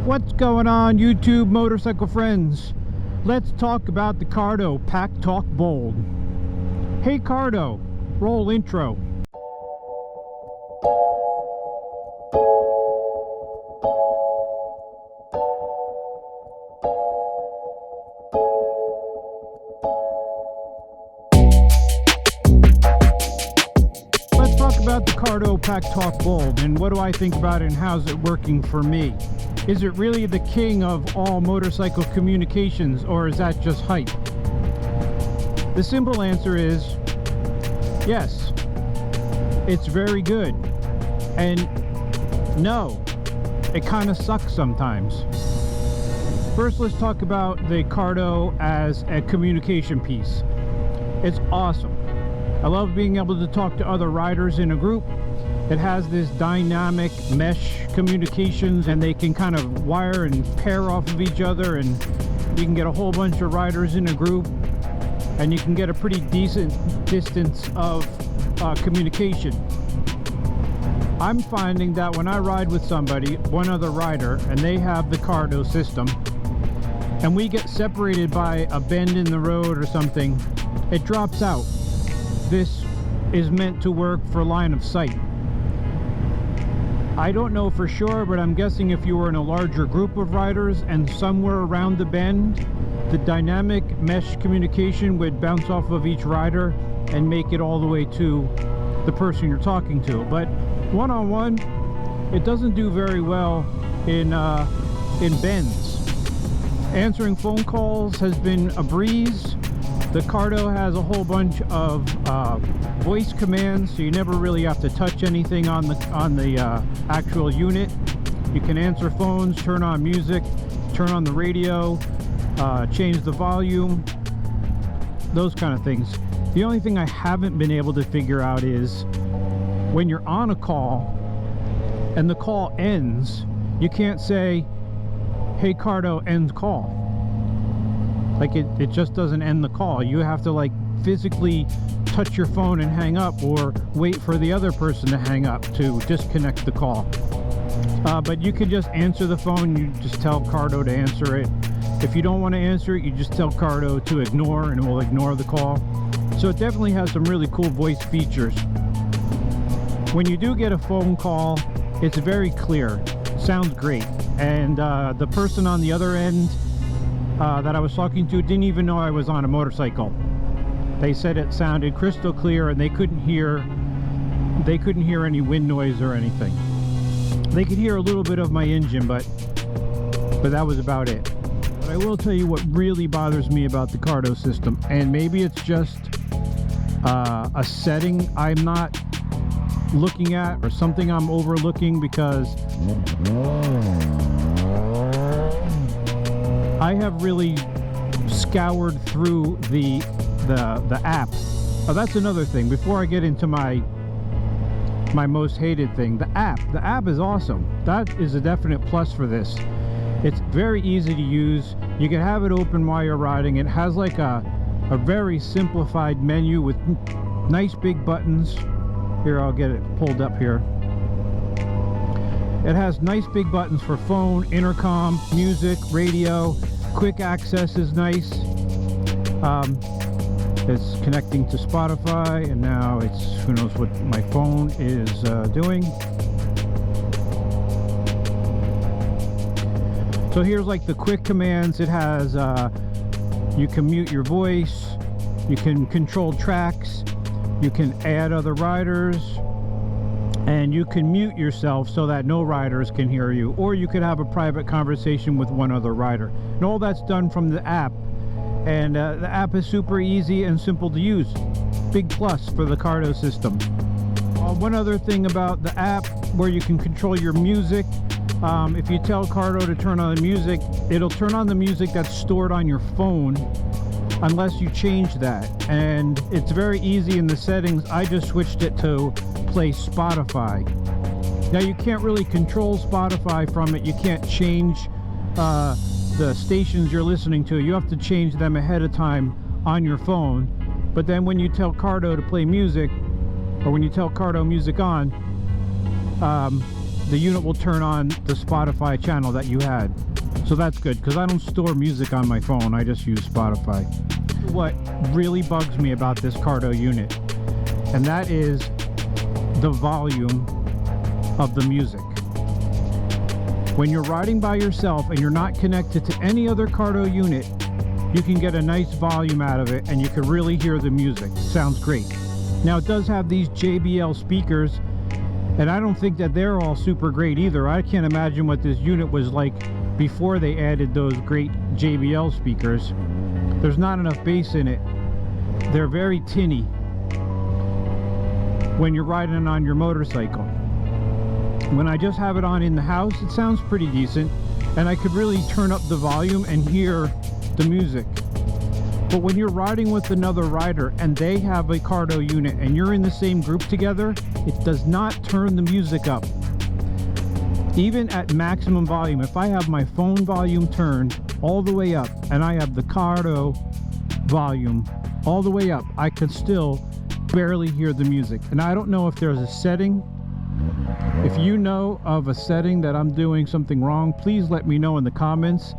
What's going on, YouTube motorcycle friends? Let's talk about the Cardo Packtalk Bold. Hey Cardo, roll intro. Let's talk about the Cardo Packtalk Bold and what do I think about it and how's it working for me. Is it really the king of all motorcycle communications, or is that just hype? The simple answer is yes, it's very good, and no, it kind of sucks sometimes. First, let's talk about the Cardo as a communication piece. It's awesome. I love being able to talk to other riders in a group. It has this dynamic mesh communications, and they can kind of wire and pair off of each other, and you can get a whole bunch of riders in a group, and you can get a pretty decent distance of communication. I'm finding that when I ride with somebody, one other rider, and they have the Cardo system, and we get separated by a bend in the road or something, it drops out. This is meant to work for line of sight. I don't know for sure, but I'm guessing if you were in a larger group of riders and somewhere around the bend, the dynamic mesh communication would bounce off of each rider and make it all the way to the person you're talking to. But one-on-one, it doesn't do very well in bends. Answering phone calls has been a breeze. The Cardo has a whole bunch of voice commands, so you never really have to touch anything on the actual unit. You can answer phones, turn on music, turn on the radio, change the volume, those kind of things. The only thing I haven't been able to figure out is when you're on a call and the call ends, you can't say, "Hey Cardo, end call." Like it just doesn't end the call. You have to like physically touch your phone and hang up, or wait for the other person to hang up to disconnect the call. But you can just answer the phone. You just tell Cardo to answer it. If you don't want to answer it, you just tell Cardo to ignore, and it will ignore the call. So it definitely has some really cool voice features. When you do get a phone call, it's very clear. Sounds great. And the person on the other end that I was talking to didn't even know I was on a motorcycle. They said it sounded crystal clear, and they couldn't hear any wind noise or anything. They could hear a little bit of my engine, but that was about it. But I will tell you what really bothers me about the Cardo system, and maybe it's just a setting I'm not looking at, or something I'm overlooking, because I have really scoured through the app. Oh, that's another thing. Before I get into my most hated thing, the app is awesome. That is a definite plus for this. It's very easy to use. You can have it open while you're riding. It has like a very simplified menu with nice big buttons. Here, I'll get it pulled up here. It has nice big buttons for phone, intercom, music, radio. Quick access is nice. It's connecting to Spotify, and now it's, who knows what my phone is doing. So here's like the quick commands. It has, you can mute your voice, you can control tracks, you can add other riders, and you can mute yourself so that no riders can hear you, or you could have a private conversation with one other rider. And all that's done from the app, and the app is super easy and simple to use. Big plus for the Cardo system. One other thing about the app, where you can control your music. If you tell Cardo to turn on the music, it'll turn on the music that's stored on your phone, unless you change that. And it's very easy in the settings. I just switched it to play Spotify. Now you can't really control Spotify from it. You can't change the stations you're listening to. You have to change them ahead of time on your phone. But then when you tell Cardo to play music, or when you tell Cardo music on, the unit will turn on the Spotify channel that you had. So that's good, because I don't store music on my phone, I just use Spotify. What really bugs me about this Cardo unit, and that is the volume of the music. When you're riding by yourself and you're not connected to any other Cardo unit, you can get a nice volume out of it and you can really hear the music. Sounds great. Now it does have these JBL speakers, and I don't think that they're all super great either. I can't imagine what this unit was like before they added those great JBL speakers. There's not enough bass in it. They're very tinny when you're riding on your motorcycle. When I just have it on in the house, it sounds pretty decent, and I could really turn up the volume and hear the music. But when you're riding with another rider and they have a Cardo unit and you're in the same group together, it does not turn the music up. Even at maximum volume, if I have my phone volume turned all the way up and I have the Cardo volume all the way up, I can still barely hear the music. And I don't know if there's a setting. If you know of a setting that I'm doing something wrong, please let me know in the comments.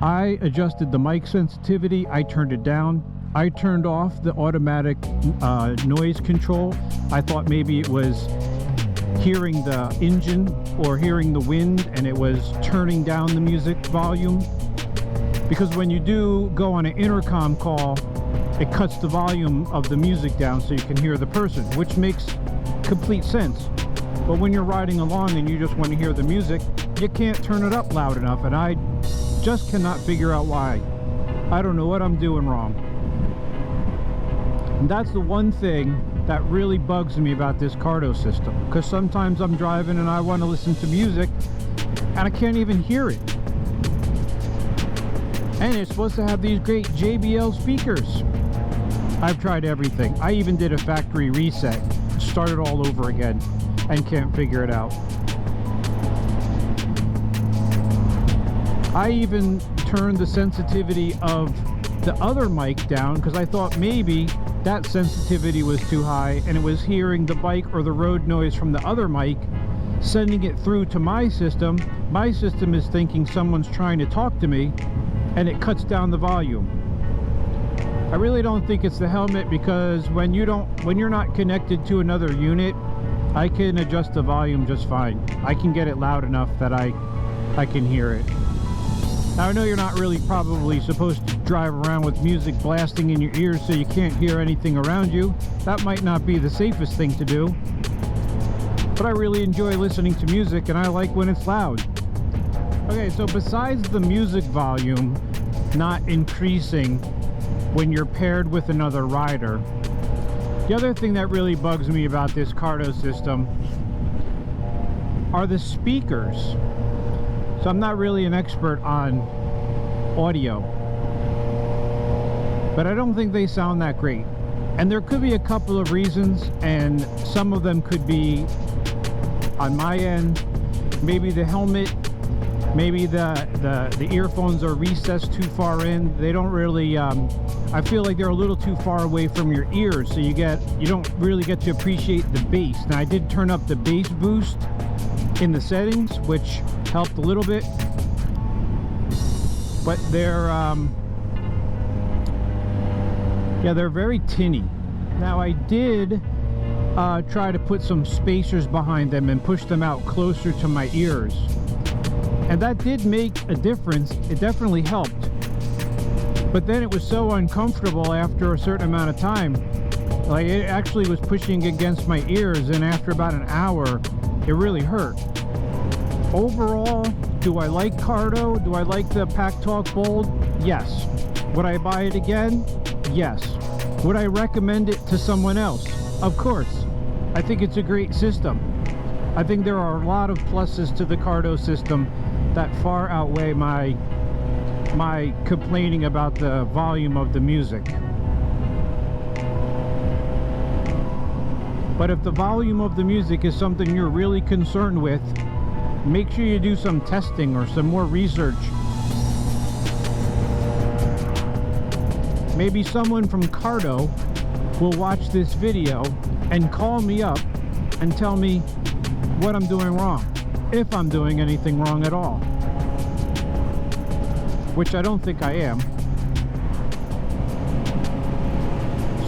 I adjusted the mic sensitivity, I turned it down. I turned off the automatic noise control. I thought maybe it was hearing the engine or hearing the wind and it was turning down the music volume. Because when you do go on an intercom call, it cuts the volume of the music down so you can hear the person, which makes complete sense. But when you're riding along and you just want to hear the music, you can't turn it up loud enough, and I just cannot figure out why. I don't know what I'm doing wrong. And that's the one thing that really bugs me about this Cardo system, because sometimes I'm driving and I want to listen to music and I can't even hear it. And it's supposed to have these great JBL speakers. I've tried everything. I even did a factory reset, started all over again, and can't figure it out. I even turned the sensitivity of the other mic down because I thought maybe that sensitivity was too high and it was hearing the bike or the road noise from the other mic, sending it through to my system. My system is thinking someone's trying to talk to me, and it cuts down the volume. I really don't think it's the helmet, because when you're not connected to another unit, I can adjust the volume just fine. I can get it loud enough that I can hear it. Now I know you're not really probably supposed to drive around with music blasting in your ears so you can't hear anything around you. That might not be the safest thing to do. But I really enjoy listening to music, and I like when it's loud. Okay, so besides the music volume not increasing when you're paired with another rider, the other thing that really bugs me about this Cardo system are the speakers. So I'm not really an expert on audio, but I don't think they sound that great. And there could be a couple of reasons, and some of them could be on my end. Maybe the helmet, maybe the earphones are recessed too far in. They don't really, I feel like they're a little too far away from your ears, so you don't really get to appreciate the bass. Now I did turn up the bass boost in the settings, which helped a little bit, but they're very tinny. Now I did try to put some spacers behind them and push them out closer to my ears, and that did make a difference. It definitely helped, but then it was so uncomfortable after a certain amount of time. Like, it actually was pushing against my ears, and after about an hour it really hurt. Overall, do I like Cardo? Do I like the Packtalk Bold? Yes. Would I buy it again? Yes. Would I recommend it to someone else? Of course. I think it's a great system. I think there are a lot of pluses to the Cardo system that far outweigh my complaining about the volume of the music. But if the volume of the music is something you're really concerned with, make sure you do some testing or some more research. Maybe someone from Cardo will watch this video and call me up and tell me what I'm doing wrong. if I'm doing anything wrong at all, which I don't think I am.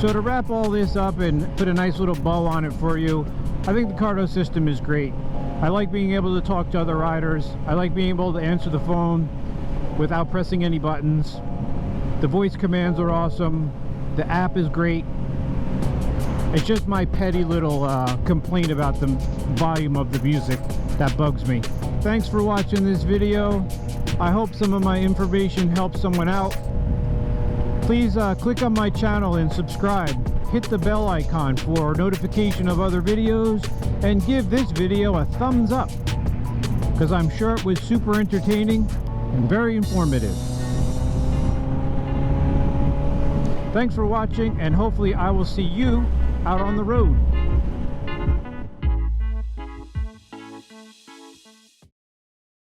So to wrap all this up and put a nice little bow on it for you, I think the Cardo system is great. I like being able to talk to other riders. I like being able to answer the phone without pressing any buttons. The voice commands are awesome. The app is great. It's just my petty little complaint about the volume of the music that bugs me. Thanks for watching this video. I hope some of my information helps someone out. Please click on my channel and subscribe. Hit the bell icon for notification of other videos, and give this video a thumbs up, because I'm sure it was super entertaining and very informative. Thanks for watching, and hopefully I will see you out on the road.